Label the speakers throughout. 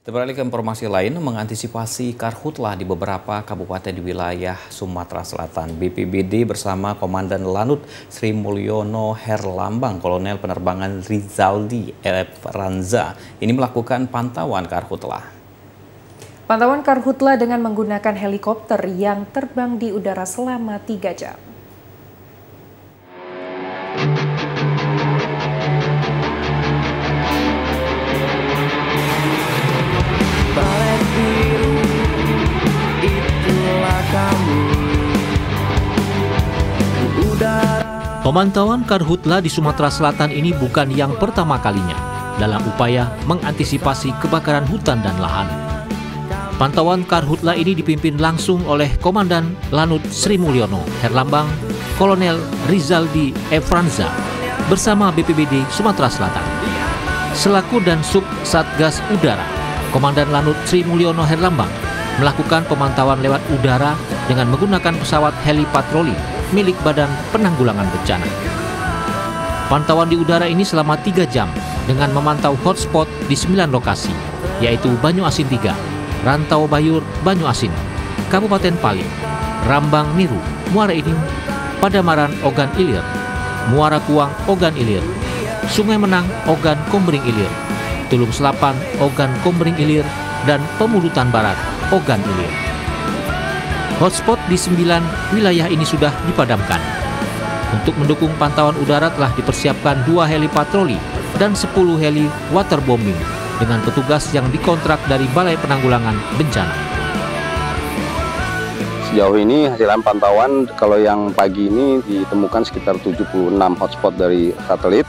Speaker 1: Beralih ke informasi lain, mengantisipasi karhutlah di beberapa kabupaten di wilayah Sumatera Selatan. BPBD bersama Komandan Lanut Sri Mulyono Herlambang, Kolonel Penerbangan Rizaldi Efranza ini melakukan pantauan karhutlah.
Speaker 2: Pantauan karhutlah dengan menggunakan helikopter yang terbang di udara selama 3 jam.
Speaker 3: Pemantauan karhutlah di Sumatera Selatan ini bukan yang pertama kalinya dalam upaya mengantisipasi kebakaran hutan dan lahan. Pantauan karhutlah ini dipimpin langsung oleh Komandan Lanut Sri Mulyono Herlambang, Kolonel Rizaldi Efranza bersama BPBD Sumatera Selatan. Selaku dan Sub Satgas Udara, Komandan Lanut Sri Mulyono Herlambang melakukan pemantauan lewat udara dengan menggunakan pesawat heli patroli milik Badan Penanggulangan Bencana. Pantauan di udara ini selama 3 jam dengan memantau hotspot di 9 lokasi, yaitu Banyuasin 3, Rantau Bayur Banyuasin, Kabupaten Paling, Rambang Niru, Muara Enim, Padamaran Ogan Ilir, Muara Kuang Ogan Ilir, Sungai Menang Ogan Kombring Ilir, Tulung Selapan Ogan Kombring Ilir, dan Pemulutan Barat Ogan Ilir. Hotspot di 9 wilayah ini sudah dipadamkan. Untuk mendukung pantauan udara telah dipersiapkan 2 heli patroli dan 10 heli waterbombing dengan petugas yang dikontrak dari Balai Penanggulangan Bencana.
Speaker 4: Sejauh ini hasilan pantauan kalau yang pagi ini ditemukan sekitar 76 hotspot dari satelit,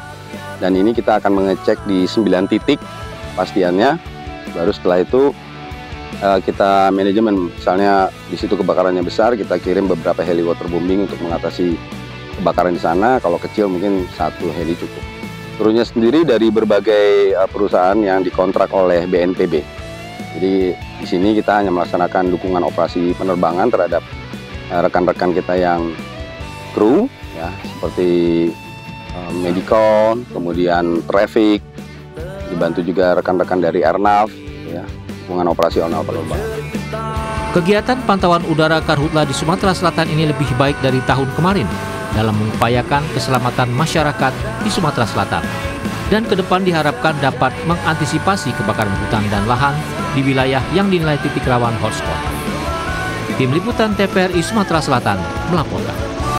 Speaker 4: dan ini kita akan mengecek di 9 titik pastiannya. Baru setelah itu kita manajemen, misalnya di situ kebakarannya besar, kita kirim beberapa heli waterbombing untuk mengatasi kebakaran di sana. Kalau kecil mungkin 1 heli cukup. Krunya sendiri dari berbagai perusahaan yang dikontrak oleh BNPB. Jadi di sini kita hanya melaksanakan dukungan operasi penerbangan terhadap rekan-rekan kita yang kru, ya, seperti medical, kemudian traffic, dibantu juga rekan-rekan dari Airnav, ya, hubungan operasional penerbangan.
Speaker 3: Kegiatan pantauan udara karhutlah di Sumatera Selatan ini lebih baik dari tahun kemarin dalam mengupayakan keselamatan masyarakat di Sumatera Selatan, dan ke depan diharapkan dapat mengantisipasi kebakaran hutan dan lahan di wilayah yang dinilai titik rawan hotspot. Tim Liputan TVRI Sumatera Selatan melaporkan.